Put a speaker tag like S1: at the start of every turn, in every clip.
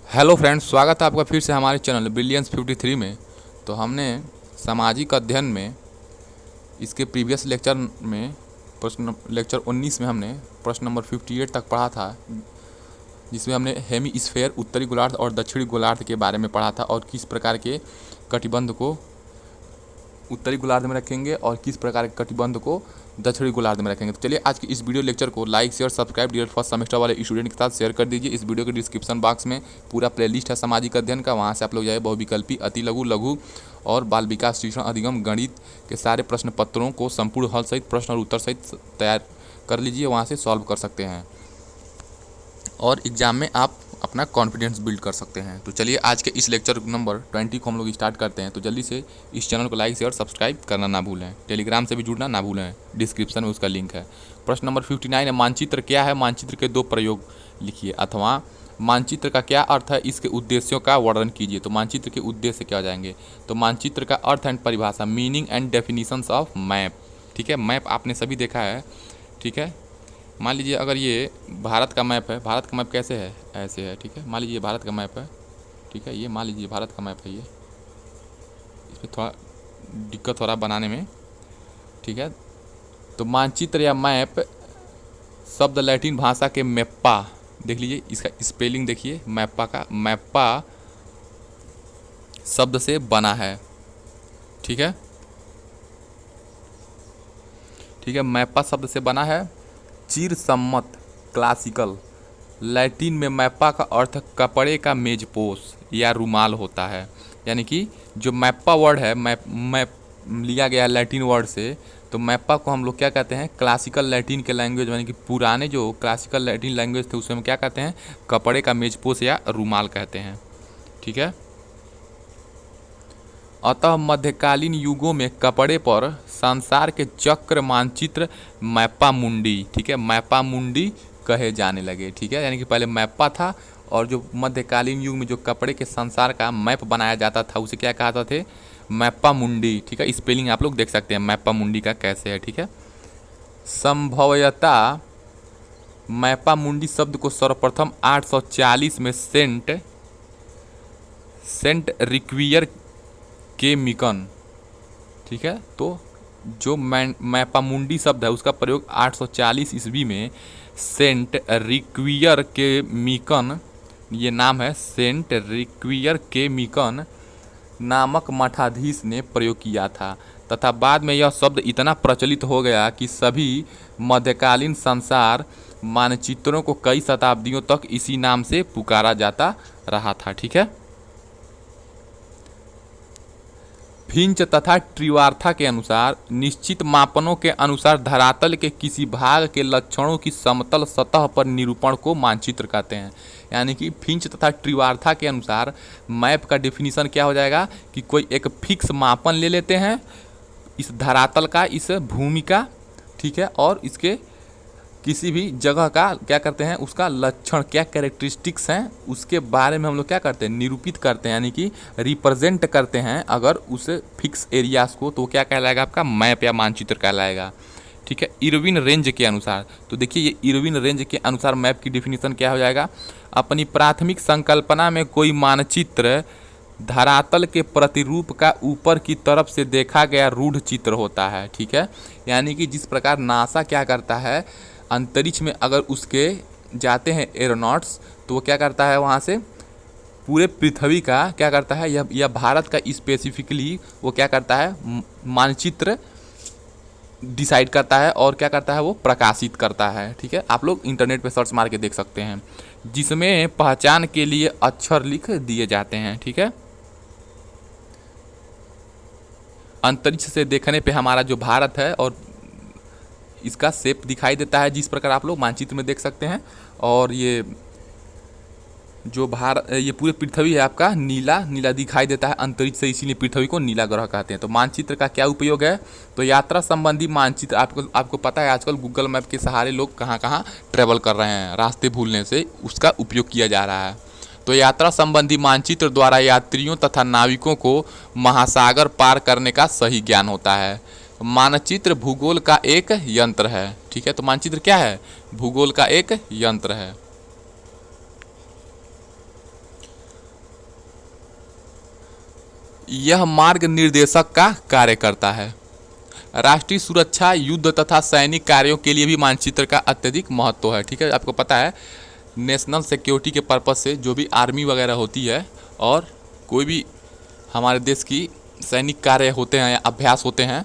S1: Hello friends, स्वागत है आपका फिर से हमारे चैनल ब्रिलियंस 53 में। तो हमने सामाजिक अध्ययन में इसके प्रीवियस लेक्चर में लेक्चर 19 में हमने प्रश्न नंबर 58 तक पढ़ा था, जिसमें हमने हेमीस्फेयर उत्तरी गोलार्ध और दक्षिणी गोलार्ध के बारे में पढ़ा था और किस प्रकार के कटिबंध को उत्तरी गोलार्ध में रखेंगे और किस प्रकार के कटिबंध को दक्षिणी गोलार्ध में रखेंगे। तो चलिए आज की इस वीडियो लेक्चर को like share subscribe dear first semester वाले स्टूडेंट के साथ शेयर कर दीजिए। इस वीडियो के डिस्क्रिप्शन बॉक्स में पूरा प्लेलिस्ट है सामाजिक अध्ययन का, वहाँ से आप लोग जाए बहुविकल्पी, अति लघु, लघु और बाल विकास शिक्षण अधिगम गणित के सारे प्रश्न पत्रों को संपूर्ण हल सहित प्रश्न और उत्तर सहित तैयार कर लीजिए, वहाँ से सॉल्व कर सकते हैं और एग्ज़ाम में आप अपना कॉन्फिडेंस बिल्ड कर सकते हैं। तो चलिए आज के इस लेक्चर नंबर 20 को हम लोग स्टार्ट करते हैं। तो जल्दी से इस चैनल को लाइक शेयर सब्सक्राइब करना ना भूलें, टेलीग्राम से भी जुड़ना ना भूलें, डिस्क्रिप्शन में उसका लिंक है। प्रश्न नंबर 59 है, मानचित्र क्या है? मानचित्र के दो प्रयोग लिखिए अथवा मानचित्र का क्या अर्थ है, इसके उद्देश्यों का वर्णन कीजिए। तो मानचित्र के उद्देश्य क्या हो जाएंगे? तो मानचित्र का अर्थ एंड परिभाषा, meaning and definitions of map. ठीक है, मैप आपने सभी देखा है। ठीक है, मान लीजिए अगर ये भारत का मैप है, भारत का मैप कैसे है? ऐसे है। ठीक है, मान लीजिए भारत का मैप है। ठीक है, ये मान लीजिए भारत का मैप है, ये इसमें थोड़ा दिक्कत हो रहा बनाने में। ठीक है, तो मानचित्र या मैप शब्द लैटिन भाषा के मैप्पा, देख लीजिए इसका स्पेलिंग देखिए, मैप्पा का, मैप्पा शब्द से बना है। ठीक है, ठीक है, मैप्पा शब्द से बना है। चिरसम्मत क्लासिकल, लैटिन में मैप्पा का अर्थ कपड़े का मेजपोश या रुमाल होता है। यानी कि जो मैप्पा वर्ड है, मैप लिया गया लैटिन वर्ड से, तो मैप्पा को हम लोग क्या कहते हैं? क्लासिकल लैटिन के लैंग्वेज, यानी कि पुराने जो क्लासिकल लैटिन लैंग्वेज थे उसमें हम क्या कहते हैं? कपड़े का मेजपोश या रुमाल कहते हैं। ठीक है, अतः मध्यकालीन युगों में कपड़े पर संसार के चक्र मानचित्र मैप्पा मुंडी, ठीक है, मैप्पा मुंडी कहे जाने लगे। ठीक है, यानी कि पहले मैप्पा था और जो मध्यकालीन युग में जो कपड़े के संसार का मैप बनाया जाता था उसे क्या कहते थे? मैप्पा मुंडी। ठीक है, स्पेलिंग आप लोग देख सकते हैं मैप्पा मुंडी का कैसे है। ठीक है, संभवतः मैप्पा मुंडी शब्द को सर्वप्रथम 840 में सेंट रिक्वियर के मिकन, ठीक है, तो जो मैप्पामुंडी शब्द है उसका प्रयोग 840 ईस्वी में सेंट रिक्वियर के मिकन, ये नाम है, सेंट रिक्वियर के मिकन नामक मठाधीश ने प्रयोग किया था तथा बाद में यह शब्द इतना प्रचलित हो गया कि सभी मध्यकालीन संसार मानचित्रों को कई शताब्दियों तक इसी नाम से पुकारा जाता रहा था। ठीक है, फिंच तथा ट्रिवार्था के अनुसार निश्चित मापनों के अनुसार धरातल के किसी भाग के लक्षणों की समतल सतह पर निरूपण को मानचित्र कहते हैं। यानी कि फिंच तथा ट्रिवार्था के अनुसार मैप का डेफिनेशन क्या हो जाएगा कि कोई एक फिक्स मापन ले लेते हैं इस धरातल का, इस भूमि का, ठीक है, और इसके किसी भी जगह का क्या करते हैं, उसका लक्षण क्या कैरेक्टरिस्टिक्स हैं उसके बारे में हम लोग क्या करते हैं? निरूपित करते हैं, यानी कि रिप्रेजेंट करते हैं अगर उस फिक्स एरियाज को, तो क्या कहलाएगा? आपका मैप या मानचित्र कहलाएगा। ठीक है, इरविन रेंज के अनुसार, तो देखिए ये इरविन रेंज के अनुसार मैप की डिफिनीशन क्या हो जाएगा? अपनी प्राथमिक संकल्पना में कोई मानचित्र धरातल के प्रतिरूप का ऊपर की तरफ से देखा गया रूढ़ चित्र होता है। ठीक है, यानी कि जिस प्रकार नासा क्या करता है, अंतरिक्ष में अगर उसके जाते हैं एरोनॉट्स, तो वो क्या करता है, वहाँ से पूरे पृथ्वी का क्या करता है, यह भारत का स्पेसिफिकली वो क्या करता है? मानचित्र डिसाइड करता है और क्या करता है? वो प्रकाशित करता है। ठीक है, आप लोग इंटरनेट पे सर्च मार के देख सकते हैं, जिसमें पहचान के लिए अक्षर लिख दिए जाते हैं। ठीक है, अंतरिक्ष से देखने पे हमारा जो भारत है और इसका शेप दिखाई देता है, जिस प्रकार आप लोग मानचित्र में देख सकते हैं। और ये जो ये पूरे पृथ्वी है आपका नीला नीला दिखाई देता है अंतरिक्ष से, इसीलिए पृथ्वी को नीला ग्रह कहते हैं। तो मानचित्र का क्या उपयोग है? तो यात्रा संबंधी मानचित्र, आपको पता है आजकल गूगल मैप के सहारे लोग कहाँ कहाँ ट्रैवल कर रहे हैं, रास्ते भूलने से उसका उपयोग किया जा रहा है। तो यात्रा संबंधी मानचित्र द्वारा यात्रियों तथा नाविकों को महासागर पार करने का सही ज्ञान होता है। मानचित्र भूगोल का एक यंत्र है। ठीक है, तो मानचित्र क्या है? भूगोल का एक यंत्र है। यह मार्ग निर्देशक का कार्य करता है। राष्ट्रीय सुरक्षा, युद्ध तथा सैनिक कार्यों के लिए भी मानचित्र का अत्यधिक महत्व है। ठीक है, आपको पता है नेशनल सिक्योरिटी के पर्पज़ से जो भी आर्मी वगैरह होती है और कोई भी हमारे देश की सैनिक कार्य होते हैं या अभ्यास होते हैं,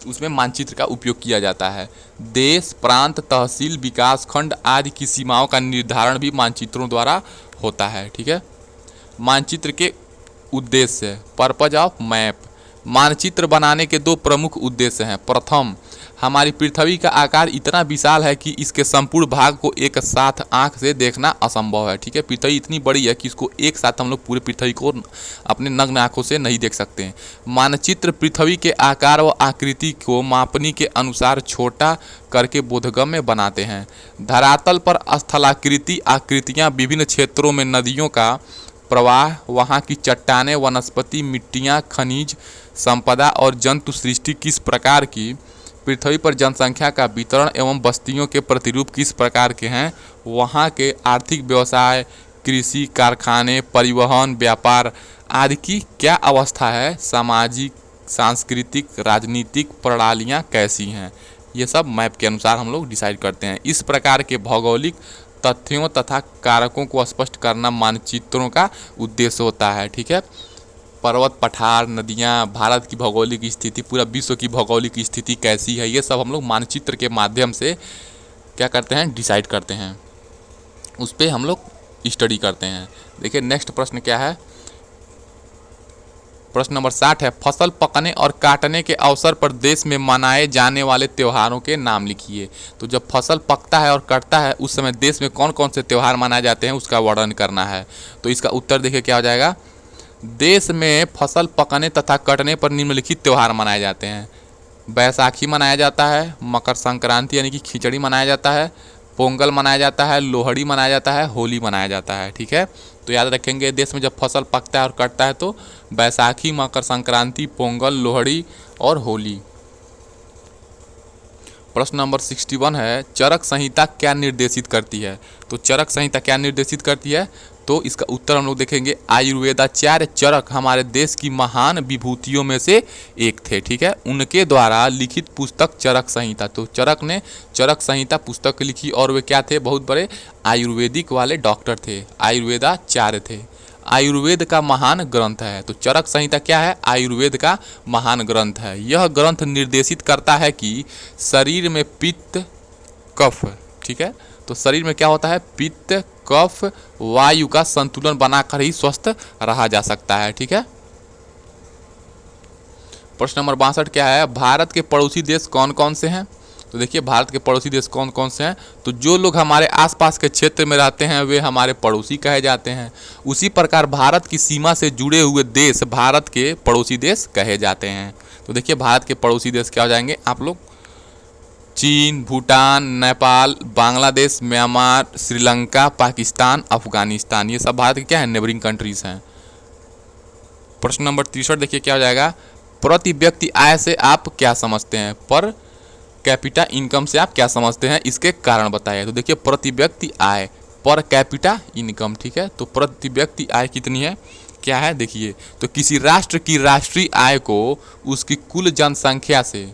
S1: उसमें मानचित्र का उपयोग किया जाता है। देश, प्रांत, तहसील, विकास खंड आदि की सीमाओं का निर्धारण भी मानचित्रों द्वारा होता है। ठीक है, मानचित्र के उद्देश्य, पर्पज ऑफ मैप। मानचित्र बनाने के दो प्रमुख उद्देश्य हैं। प्रथम, हमारी पृथ्वी का आकार इतना विशाल है कि इसके संपूर्ण भाग को एक साथ आंख से देखना असंभव है। ठीक है, पृथ्वी इतनी बड़ी है कि इसको एक साथ हम लोग पूरे पृथ्वी को अपने नग्न आंखों से नहीं देख सकते हैं। मानचित्र पृथ्वी के आकार व आकृति को मापनी के अनुसार छोटा करके बोधगम्य बनाते हैं। धरातल पर स्थलाकृति आकृतियाँ, विभिन्न क्षेत्रों में नदियों का प्रवाह, वहाँ की चट्टानें, वनस्पति, मिट्टियाँ, खनिज संपदा और जंतु सृष्टि किस प्रकार की, पृथ्वी पर जनसंख्या का वितरण एवं बस्तियों के प्रतिरूप किस प्रकार के हैं, वहाँ के आर्थिक व्यवसाय, कृषि, कारखाने, परिवहन, व्यापार आदि की क्या अवस्था है, सामाजिक, सांस्कृतिक, राजनीतिक प्रणालियाँ कैसी हैं, ये सब मैप के अनुसार हम लोग डिसाइड करते हैं। इस प्रकार के भौगोलिक तथ्यों तथा कारकों को स्पष्ट करना मानचित्रों का उद्देश्य होता है। ठीक है, पर्वत, पठार, नदियाँ, भारत की भौगोलिक स्थिति, पूरा विश्व की भौगोलिक स्थिति कैसी है, ये सब हम लोग मानचित्र के माध्यम से क्या करते हैं, डिसाइड करते हैं, उस पर हम लोग स्टडी करते हैं। देखिए नेक्स्ट प्रश्न क्या है, प्रश्न नंबर 60 है, फसल पकने और काटने के अवसर पर देश में मनाए जाने वाले त्योहारों के नाम लिखिए। तो जब फसल पकता है और कटता है उस समय देश में कौन कौन से त्यौहार मनाए जाते हैं उसका वर्णन करना है। तो इसका उत्तर देखिए क्या हो जाएगा, देश में फसल पकने तथा कटने पर निम्नलिखित त्यौहार मनाए जाते हैं। बैसाखी मनाया जाता है, मकर संक्रांति यानी कि खिचड़ी मनाया जाता है, पोंगल मनाया जाता है, लोहड़ी मनाया जाता है, होली मनाया जाता है। ठीक है, तो याद रखेंगे देश में जब फसल पकता है और कटता है तो बैसाखी, मकर संक्रांति, पोंगल, लोहड़ी और होली। प्रश्न नंबर 61 है, चरक संहिता क्या निर्देशित करती है। तो चरक संहिता क्या निर्देशित करती है, तो इसका उत्तर हम लोग देखेंगे आयुर्वेदाचार्य चरक हमारे देश की महान विभूतियों में से एक थे। ठीक है, उनके द्वारा लिखित पुस्तक चरक संहिता, तो चरक ने चरक संहिता पुस्तक लिखी और वे क्या थे, बहुत बड़े आयुर्वेदिक वाले डॉक्टर थे, आयुर्वेदाचार्य थे। आयुर्वेद का महान ग्रंथ है, तो चरक संहिता क्या है, आयुर्वेद का महान ग्रंथ है। यह ग्रंथ निर्देशित करता है कि शरीर में पित्त, कफ, ठीक है, तो शरीर में क्या होता है, पित्त, कफ, वायु का संतुलन बनाकर ही स्वस्थ रहा जा सकता है। ठीक है, प्रश्न नंबर 62 क्या है, भारत के पड़ोसी देश कौन कौन से हैं। तो देखिए भारत के पड़ोसी देश कौन कौन से हैं, तो जो लोग हमारे आसपास के क्षेत्र में रहते हैं वे हमारे पड़ोसी कहे जाते हैं। उसी प्रकार भारत की सीमा से जुड़े हुए देश भारत के पड़ोसी देश कहे जाते हैं। तो देखिए भारत के पड़ोसी देश क्या हो जाएंगे आप लोग, चीन, भूटान, नेपाल, बांग्लादेश, म्यांमार, श्रीलंका, पाकिस्तान, अफगानिस्तान, ये सब भारत के क्या है, नेबरिंग कंट्रीज हैं। प्रश्न नंबर 63 देखिए क्या हो जाएगा, प्रति व्यक्ति आय से आप क्या समझते हैं, पर कैपिटा इनकम से आप क्या समझते हैं, इसके कारण बताइए। तो देखिए प्रति व्यक्ति आय, पर कैपिटा इनकम, ठीक है, तो प्रति व्यक्ति आय कितनी है, क्या है देखिए, तो किसी राष्ट्र की राष्ट्रीय आय को उसकी कुल जनसंख्या से,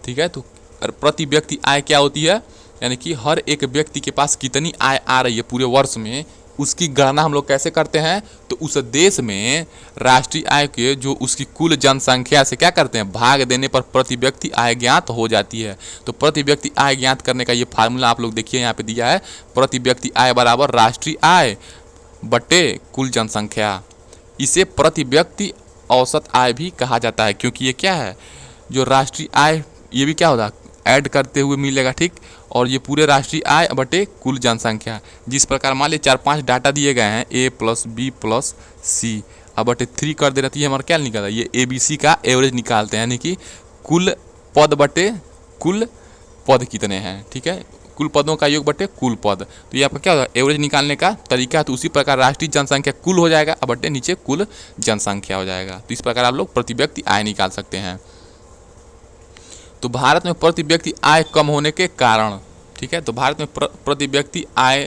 S1: ठीक है, तो प्रति व्यक्ति आय क्या होती है, यानी कि हर एक व्यक्ति के पास कितनी आय आ रही है पूरे वर्ष में, उसकी गणना हम लोग कैसे करते हैं, तो उस देश में राष्ट्रीय आय के जो उसकी कुल जनसंख्या से क्या करते हैं, भाग देने पर प्रति व्यक्ति आय ज्ञात हो जाती है। तो प्रति व्यक्ति आय ज्ञात करने का ये फार्मूला आप लोग देखिए यहाँ पे दिया है, प्रति व्यक्ति आय बराबर राष्ट्रीय आय बटे कुल जनसंख्या। इसे प्रति व्यक्ति औसत आय भी कहा जाता है, क्योंकि ये क्या है, जो राष्ट्रीय आय ये भी क्या होगा, ऐड करते हुए मिलेगा, ठीक, और ये पूरे राष्ट्रीय आय बटे कुल जनसंख्या। जिस प्रकार मान लीजिए 4-5 डाटा दिए गए हैं, A + B + C, अब बटे 3 कर देना, तो ये हमारा क्या निकलता है, ये ABC का एवरेज निकालते हैं, यानी कि कुल पद बटे कुल पद कितने हैं, ठीक है, कुल पदों का योग बटे कुल पद। तो ये आपका क्या होगा, एवरेज निकालने का तरीका। तो उसी प्रकार राष्ट्रीय जनसंख्या कुल हो जाएगा, अब बटे नीचे कुल जनसंख्या हो जाएगा। तो इस प्रकार आप लोग प्रति व्यक्ति आय निकाल सकते हैं। तो भारत में प्रति व्यक्ति आय कम होने के कारण, ठीक है, तो भारत में प्रति व्यक्ति आय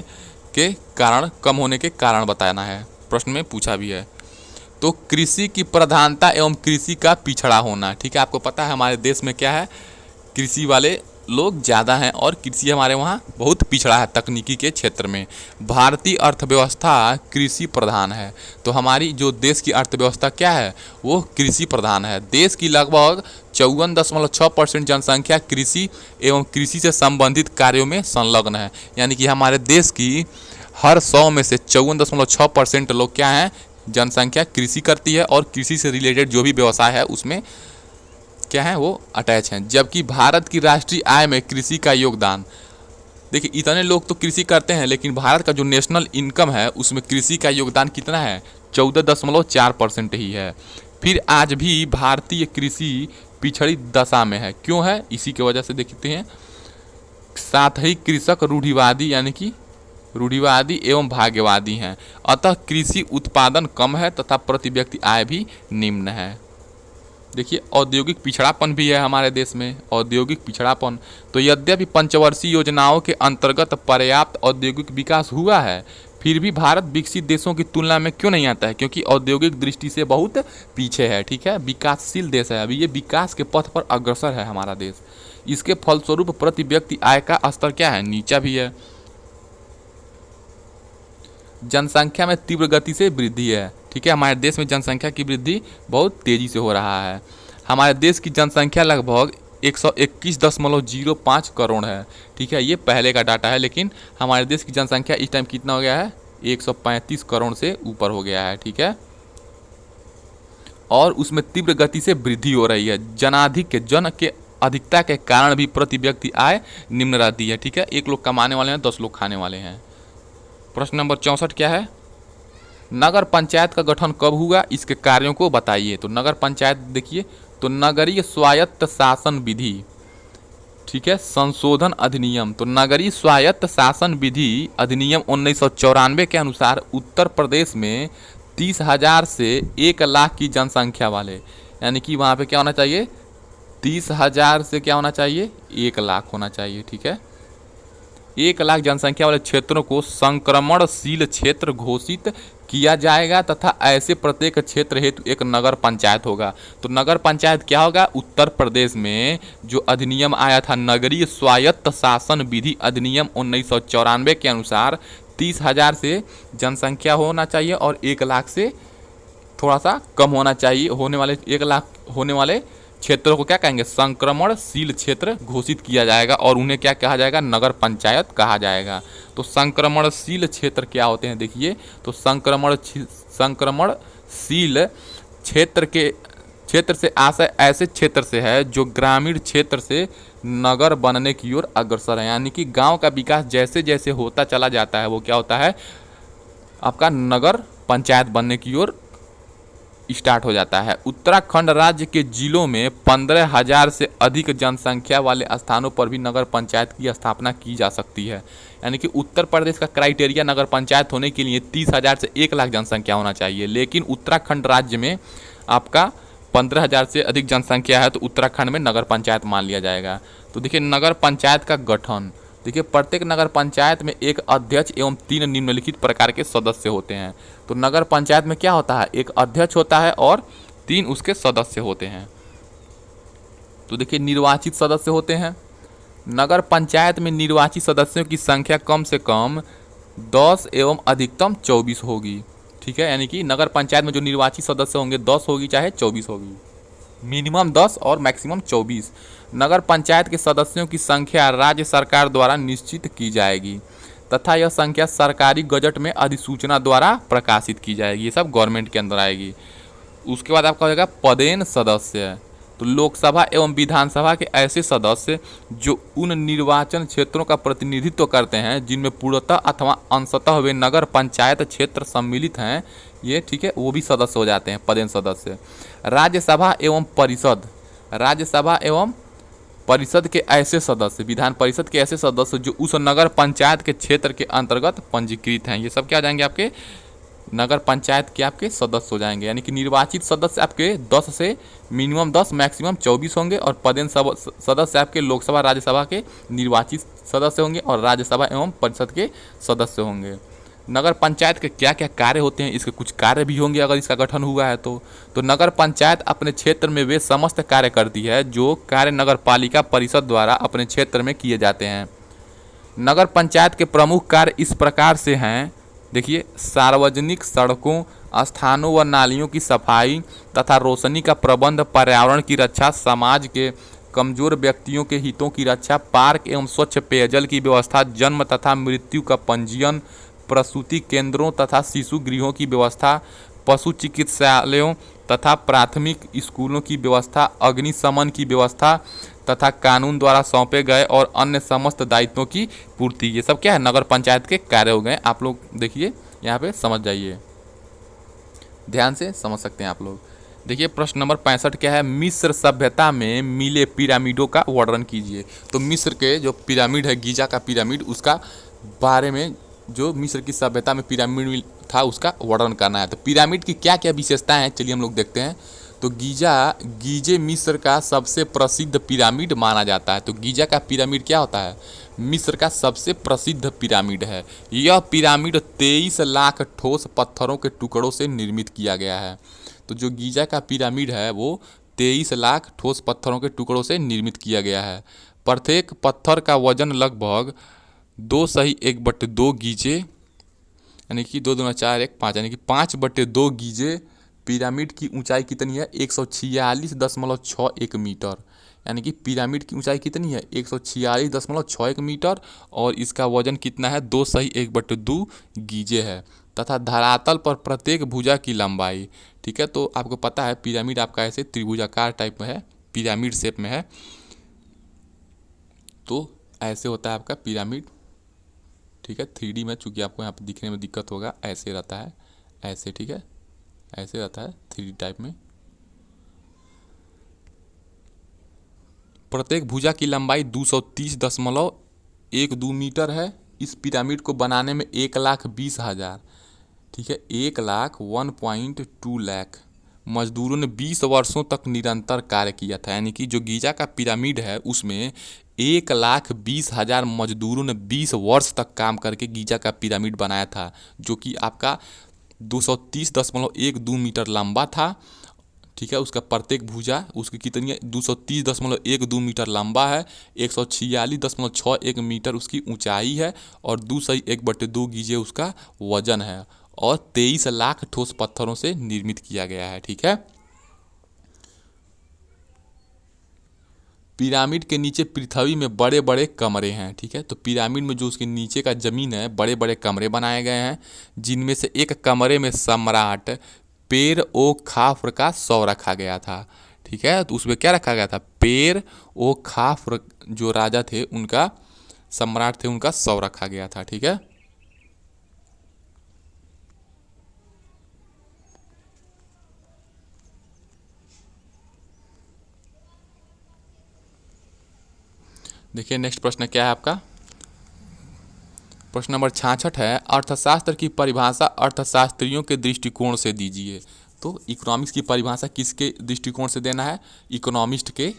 S1: के कारण कम होने के कारण बताना है, प्रश्न में पूछा भी है। तो कृषि की प्रधानता एवं कृषि का पिछड़ा होना। ठीक है, आपको पता है हमारे देश में क्या है, कृषि वाले लोग ज़्यादा हैं और कृषि हमारे वहाँ बहुत पिछड़ा है तकनीकी के क्षेत्र में। भारतीय अर्थव्यवस्था कृषि प्रधान है। तो हमारी जो देश की अर्थव्यवस्था क्या है, वो कृषि प्रधान है। देश की लगभग 54.6% जनसंख्या कृषि एवं कृषि से संबंधित कार्यों में संलग्न है। यानी कि हमारे देश की हर 100 में से 54.6% लोग क्या हैं, जनसंख्या कृषि करती है और कृषि से रिलेटेड जो भी व्यवसाय है उसमें क्या है, वो अटैच हैं। जबकि भारत की राष्ट्रीय आय में कृषि का योगदान, देखिए इतने लोग तो कृषि करते हैं, लेकिन भारत का जो नेशनल इनकम है उसमें कृषि का योगदान कितना है, 14.4% ही है। फिर आज भी भारतीय कृषि पिछड़ी दशा में है। क्यों है, इसी की वजह से देखते हैं। साथ ही कृषक रूढ़िवादी यानी कि रूढ़िवादी एवं भाग्यवादी हैं, अतः कृषि उत्पादन कम है तथा प्रति व्यक्ति आय भी निम्न है। देखिए औद्योगिक पिछड़ापन भी है हमारे देश में, औद्योगिक पिछड़ापन। तो यद्यपि पंचवर्षीय योजनाओं के अंतर्गत पर्याप्त औद्योगिक विकास हुआ है, फिर भी भारत विकसित देशों की तुलना में क्यों नहीं आता है, क्योंकि औद्योगिक दृष्टि से बहुत पीछे है। ठीक है, विकासशील देश है, अभी ये विकास के पथ पर अग्रसर है हमारा देश। इसके फलस्वरूप प्रति व्यक्ति आय का स्तर क्या है, नीचा भी है। जनसंख्या में तीव्र गति से वृद्धि है। ठीक है, हमारे देश में जनसंख्या की वृद्धि बहुत तेज़ी से हो रहा है। हमारे देश की जनसंख्या लगभग 121.05 करोड़ है। ठीक है, ये पहले का डाटा है, लेकिन हमारे देश की जनसंख्या इस टाइम कितना हो गया है, 135 करोड़ से ऊपर हो गया है। ठीक है, और उसमें तीव्र गति से वृद्धि हो रही है। जन के अधिकता के कारण भी प्रति व्यक्ति आय निम्न रहती है। ठीक है, 1 लोग कमाने वाले हैं, 10 लोग खाने वाले हैं। प्रश्न नंबर 64 क्या है, नगर पंचायत का गठन कब हुआ, इसके कार्यों को बताइए। तो नगर पंचायत देखिए, तो नगरीय स्वायत्त शासन विधि, ठीक है, संशोधन अधिनियम। तो नगरीय स्वायत्त शासन विधि अधिनियम 1994 के अनुसार उत्तर प्रदेश में 30,000 से 1 लाख की जनसंख्या वाले, यानी कि वहाँ पे क्या होना चाहिए, 30,000 से क्या होना चाहिए, 1 लाख होना चाहिए। ठीक है, 1 लाख जनसंख्या वाले क्षेत्रों को संक्रमणशील क्षेत्र घोषित किया जाएगा तथा ऐसे प्रत्येक क्षेत्र हेतु एक नगर पंचायत होगा। तो नगर पंचायत क्या होगा, उत्तर प्रदेश में जो अधिनियम आया था नगरीय स्वायत्त शासन विधि अधिनियम 1994 के अनुसार 30,000 से जनसंख्या होना चाहिए और 1 लाख से थोड़ा सा कम होना चाहिए, होने वाले 1 लाख होने वाले क्षेत्रों को क्या कहेंगे, संक्रमणशील क्षेत्र घोषित किया जाएगा और उन्हें क्या कहा जाएगा, नगर पंचायत कहा जाएगा। तो संक्रमणशील क्षेत्र क्या होते हैं, देखिए, तो संक्रमणशील क्षेत्र से आशय ऐसे क्षेत्र से है जो ग्रामीण क्षेत्र से नगर बनने की ओर अग्रसर है। यानी कि गांव का विकास जैसे जैसे होता चला जाता है वो क्या होता है, आपका नगर पंचायत बनने की ओर स्टार्ट हो जाता है। उत्तराखंड राज्य के जिलों में 15,000 से अधिक जनसंख्या वाले स्थानों पर भी नगर पंचायत की स्थापना की जा सकती है। यानी कि उत्तर प्रदेश का क्राइटेरिया नगर पंचायत होने के लिए 30,000 से 1 लाख जनसंख्या होना चाहिए, लेकिन उत्तराखंड राज्य में आपका 15,000 से अधिक जनसंख्या है तो उत्तराखंड में नगर पंचायत मान लिया जाएगा। तो देखिए नगर पंचायत का गठन, देखिए प्रत्येक नगर पंचायत में एक अध्यक्ष एवं 3 निम्नलिखित प्रकार के सदस्य होते हैं। तो नगर पंचायत में क्या होता है, एक अध्यक्ष होता है और 3 उसके सदस्य होते हैं। तो देखिए निर्वाचित सदस्य होते हैं। नगर पंचायत में निर्वाचित सदस्यों की संख्या कम से कम 10 एवं अधिकतम 24 होगी। ठीक है, यानी कि नगर पंचायत में जो निर्वाचित सदस्य होंगे 10 होगी चाहे 24 होगी, मिनिमम 10 और मैक्सिमम 24। नगर पंचायत के सदस्यों की संख्या राज्य सरकार द्वारा निश्चित की जाएगी तथा यह संख्या सरकारी गजट में अधिसूचना द्वारा प्रकाशित की जाएगी। ये सब गवर्नमेंट के अंदर आएगी। उसके बाद आपका हो जाएगा पदेन सदस्य। तो लोकसभा एवं विधानसभा के ऐसे सदस्य जो उन निर्वाचन क्षेत्रों का प्रतिनिधित्व करते हैं जिनमें पूर्णतः अथवा अंशतः वे नगर पंचायत क्षेत्र सम्मिलित हैं, ये ठीक है, वो भी सदस्य हो जाते हैं पदेन सदस्य। राज्यसभा एवं परिषद, राज्यसभा एवं परिषद के ऐसे सदस्य, विधान परिषद के ऐसे सदस्य जो उस नगर पंचायत के क्षेत्र के अंतर्गत पंजीकृत हैं, ये सब क्या हो जाएंगे, आपके नगर पंचायत के आपके सदस्य हो जाएंगे। यानी कि निर्वाचित सदस्य आपके 10 से मिनिमम 10 मैक्सिमम 24 होंगे और पदेन सदस्य आपके लोकसभा राज्यसभा के निर्वाचित सदस्य होंगे और राज्यसभा एवं परिषद के सदस्य होंगे। नगर पंचायत के क्या क्या कार्य होते हैं, इसके कुछ कार्य भी होंगे अगर इसका गठन हुआ है तो नगर पंचायत अपने क्षेत्र में वे समस्त कार्य करती है जो कार्य नगर पालिका परिषद द्वारा अपने क्षेत्र में किए जाते हैं। नगर पंचायत के प्रमुख कार्य इस प्रकार से हैं, देखिए, सार्वजनिक सड़कों, स्थानों व नालियों की सफाई तथा रोशनी का प्रबंध, पर्यावरण की रक्षा, समाज के कमजोर व्यक्तियों के हितों की रक्षा, पार्क एवं स्वच्छ पेयजल की व्यवस्था, जन्म तथा मृत्यु का पंजीयन, प्रसूति केंद्रों तथा शिशु गृहों की व्यवस्था, पशु चिकित्सालयों तथा प्राथमिक स्कूलों की व्यवस्था, अग्निशमन की व्यवस्था तथा कानून द्वारा सौंपे गए और अन्य समस्त दायित्वों की पूर्ति। ये सब क्या है, नगर पंचायत के कार्य हो गए। आप लोग देखिए यहाँ पे समझ जाइए, ध्यान से समझ सकते हैं आप लोग। देखिए प्रश्न नंबर 65 क्या है, मिस्र सभ्यता में मिले पिरामिडों का वर्णन कीजिए। तो मिस्र के जो पिरामिड है, गीजा का पिरामिड, उसका बारे में, जो मिस्र की सभ्यता में पिरामिड था उसका वर्णन करना है। तो पिरामिड की क्या क्या विशेषताएं हैं, चलिए हम लोग देखते हैं। तो गीजे मिस्र का सबसे प्रसिद्ध पिरामिड माना जाता है। तो गीजा का पिरामिड क्या होता है, मिस्र का सबसे प्रसिद्ध पिरामिड है। यह पिरामिड 23 लाख ठोस पत्थरों के टुकड़ों से निर्मित किया गया है। तो जो गीजा का पिरामिड है वो 23 लाख ठोस पत्थरों के टुकड़ों से निर्मित किया गया है। प्रत्येक पत्थर का वजन लगभग 2/1/2 गीजे, यानी कि 2 दूना 4 1 5, यानी कि 5/2 गीजे। पिरामिड की ऊंचाई कितनी है, 146.61 मीटर, यानी कि पिरामिड की ऊंचाई कितनी है, 146.61 मीटर, और इसका वजन कितना है, 2/1/2 गीजे है। तथा धरातल पर प्रत्येक भुजा की लंबाई, ठीक है, तो आपको पता है पिरामिड आपका ऐसे त्रिभुजाकार टाइप में है, पिरामिड शेप में है, तो ऐसे होता है आपका पिरामिड, ठीक है। 3D में, चूंकि आपको यहाँ पे दिखने में दिक्कत होगा, ऐसे रहता है, ऐसे, ठीक है, ऐसे रहता है 3D टाइप में। प्रत्येक भुजा की लंबाई 230.12 मीटर है। इस पिरामिड को बनाने में 1,20,000, ठीक है, 1,01.2 लाख मजदूरों ने 20 वर्षों तक निरंतर कार्य किया था। यानी कि जो गीजा का पिरामिड है उसमें 1,20,000 मजदूरों ने 20 वर्ष तक काम करके गीजा का पिरामिड बनाया था, जो कि आपका 230.12 मीटर लंबा था, ठीक है। उसका प्रत्येक भुजा उसकी कितनी है, 230.12 मीटर लंबा है, 146.61 मीटर उसकी ऊंचाई है, और 2/1/2 गीजे उसका वजन है, और 23 लाख ठोस पत्थरों से निर्मित किया गया है, ठीक है। पिरामिड के नीचे पृथ्वी में बड़े बड़े कमरे हैं, ठीक है। तो पिरामिड में जो उसके नीचे का ज़मीन है, बड़े बड़े कमरे बनाए गए हैं, जिनमें से एक कमरे में सम्राट पेर ओ खाफ्र का शव रखा गया था, ठीक है। तो उसमें क्या रखा गया था, पेर ओ खाफ्र जो राजा थे, उनका सम्राट थे, उनका शव रखा गया था, ठीक है। देखिए नेक्स्ट प्रश्न क्या है आपका, प्रश्न नंबर 66 है, अर्थशास्त्र की परिभाषा अर्थशास्त्रियों के दृष्टिकोण से दीजिए। तो इकोनॉमिक्स की परिभाषा किसके दृष्टिकोण से देना है, इकोनॉमिस्ट के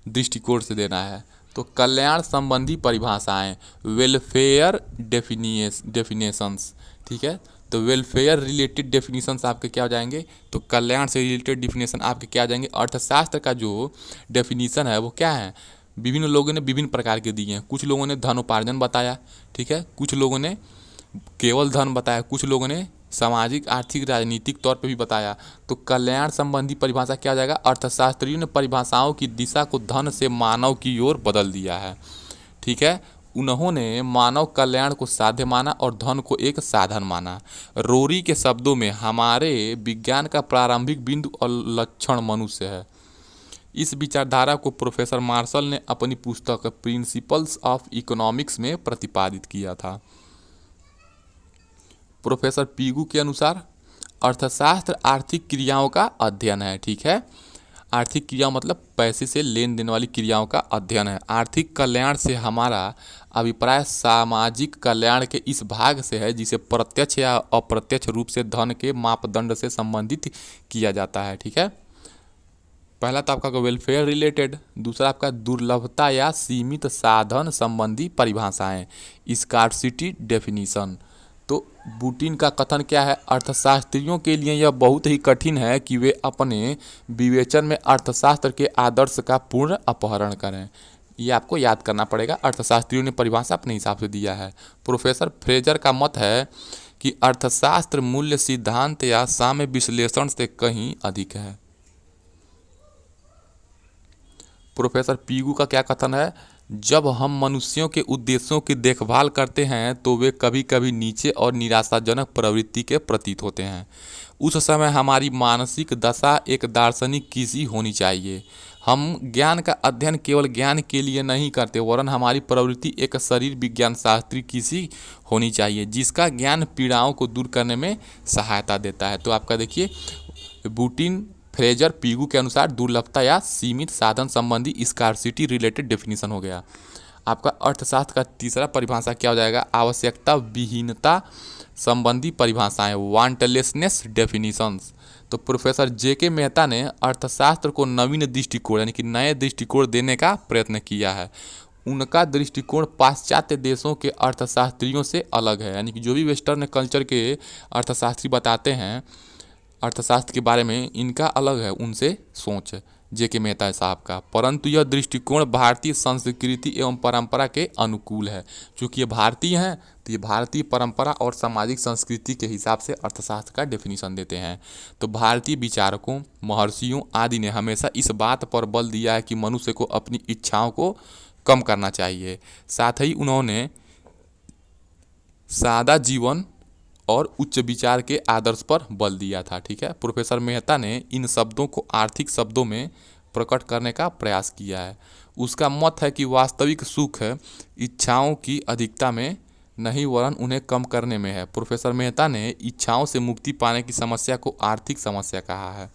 S1: दृष्टिकोण से देना है। तो कल्याण संबंधी परिभाषाएं, वेलफेयर डेफिनेशंस, ठीक है। तो वेलफेयर रिलेटेड डेफिनेशंस आपके क्या हो जाएंगे, तो कल्याण से रिलेटेड डेफिनेशन आपके क्या आ जाएंगे। अर्थशास्त्र का जो डेफिनेशन है वो क्या है, विभिन्न लोगों ने विभिन्न प्रकार के दिए हैं। कुछ लोगों ने धनोपार्जन बताया, ठीक है, कुछ लोगों ने केवल धन बताया, कुछ लोगों ने सामाजिक, आर्थिक, राजनीतिक तौर पे भी बताया। तो कल्याण संबंधी परिभाषा क्या हो जाएगा, अर्थशास्त्रियों ने परिभाषाओं की दिशा को धन से मानव की ओर बदल दिया है, ठीक है। उन्होंने मानव कल्याण को साध्य माना और धन को एक साधन माना। रोरी के शब्दों में हमारे विज्ञान का प्रारंभिक बिंदु और लक्षण मनुष्य है। इस विचारधारा को प्रोफेसर मार्शल ने अपनी पुस्तक प्रिंसिपल्स ऑफ इकोनॉमिक्स में प्रतिपादित किया था। प्रोफेसर पीगू के अनुसार अर्थशास्त्र आर्थिक क्रियाओं का अध्ययन है, ठीक है। आर्थिक क्रिया मतलब पैसे से लेन देन वाली क्रियाओं का अध्ययन है। आर्थिक कल्याण से हमारा अभिप्राय सामाजिक कल्याण के इस भाग से है जिसे प्रत्यक्ष या अप्रत्यक्ष रूप से धन के मापदंड से संबंधित किया जाता है, ठीक है। पहला तो आपका वेलफेयर रिलेटेड, दूसरा आपका दुर्लभता या सीमित साधन संबंधी परिभाषाएं, स्कार्सिटी डेफिनेशन, तो बूटिन का कथन क्या है, अर्थशास्त्रियों के लिए यह बहुत ही कठिन है कि वे अपने विवेचन में अर्थशास्त्र के आदर्श का पूर्ण अपहरण करें। ये आपको याद करना पड़ेगा, अर्थशास्त्रियों ने परिभाषा अपने हिसाब से दिया है। प्रोफेसर फ्रेजर का मत है कि अर्थशास्त्र मूल्य सिद्धांत या साम्य विश्लेषण से कहीं अधिक है। प्रोफेसर पीगू का क्या कथन है, जब हम मनुष्यों के उद्देश्यों की देखभाल करते हैं तो वे कभी कभी नीचे और निराशाजनक प्रवृत्ति के प्रतीत होते हैं। उस समय हमारी मानसिक दशा एक दार्शनिक की सी होनी चाहिए। हम ज्ञान का अध्ययन केवल ज्ञान के लिए नहीं करते, वरन हमारी प्रवृत्ति एक शरीर विज्ञान शास्त्री की सी होनी चाहिए जिसका ज्ञान पीड़ाओं को दूर करने में सहायता देता है। तो आपका देखिए बूटिन फ्रेजर पीगू के अनुसार दुर्लभता या सीमित साधन संबंधी स्कार्सिटी रिलेटेड डेफिनेशन हो गया। आपका अर्थशास्त्र का तीसरा परिभाषा क्या हो जाएगा, आवश्यकता विहीनता संबंधी परिभाषाएं, वांटलेसनेस डेफिनेशंस। तो प्रोफेसर जे.के. मेहता ने अर्थशास्त्र को नवीन दृष्टिकोण यानी कि नए दृष्टिकोण देने का प्रयत्न किया है। उनका दृष्टिकोण पाश्चात्य देशों के अर्थशास्त्रियों से अलग है, यानी कि जो भी वेस्टर्न कल्चर के अर्थशास्त्री बताते हैं अर्थशास्त्र के बारे में, इनका अलग है उनसे सोच जे.के. मेहता साहब का। परंतु यह दृष्टिकोण भारतीय संस्कृति एवं परंपरा के अनुकूल है। चूँकि ये भारतीय हैं तो ये भारतीय परंपरा और सामाजिक संस्कृति के हिसाब से अर्थशास्त्र का डेफिनेशन देते हैं। तो भारतीय विचारकों, महर्षियों आदि ने हमेशा इस बात पर बल दिया है कि मनुष्य को अपनी इच्छाओं को कम करना चाहिए। साथ ही उन्होंने सादा जीवन और उच्च विचार के आदर्श पर बल दिया था। ठीक है, प्रोफेसर मेहता ने इन शब्दों को आर्थिक शब्दों में प्रकट करने का प्रयास किया है। उसका मत है कि वास्तविक सुख इच्छाओं की अधिकता में नहीं वरन उन्हें कम करने में है। प्रोफेसर मेहता ने इच्छाओं से मुक्ति पाने की समस्या को आर्थिक समस्या कहा है,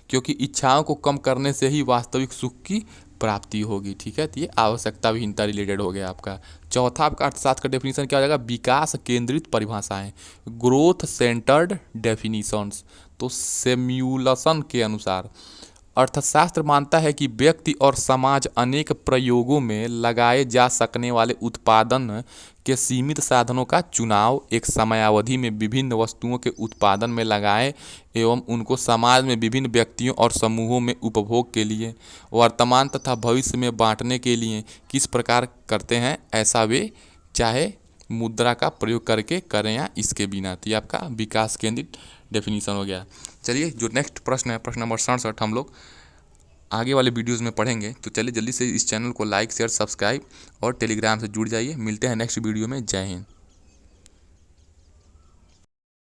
S1: क्योंकि इच्छाओं को कम करने से ही वास्तविक सुख की प्राप्ति होगी। ठीक है, तो ये आवश्यकता विहीनता रिलेटेड हो गया आपका। चौथा आपका अर्थशास्त्र का डेफिनेशन क्या हो जाएगा, विकास केंद्रित परिभाषाएं, ग्रोथ सेंटर्ड डेफिनेशंस। तो सैमुअल्सन के अनुसार अर्थशास्त्र मानता है कि व्यक्ति और समाज अनेक प्रयोगों में लगाए जा सकने वाले उत्पादन के सीमित साधनों का चुनाव एक समयावधि में विभिन्न वस्तुओं के उत्पादन में लगाए एवं उनको समाज में विभिन्न व्यक्तियों और समूहों में उपभोग के लिए वर्तमान तथा भविष्य में बांटने के लिए किस प्रकार करते हैं, ऐसा वे चाहे मुद्रा का प्रयोग करके करें या इसके बिना। तो ये आपका विकास केंद्रित डेफिनेशन हो गया। चलिए जो नेक्स्ट प्रश्न है, प्रश्न नंबर 67, हम लोग आगे वाले वीडियोस में पढ़ेंगे। तो चलिए जल्दी से इस चैनल को लाइक शेयर सब्सक्राइब और टेलीग्राम से जुड़ जाइए। मिलते हैं नेक्स्ट वीडियो में। जय हिंद।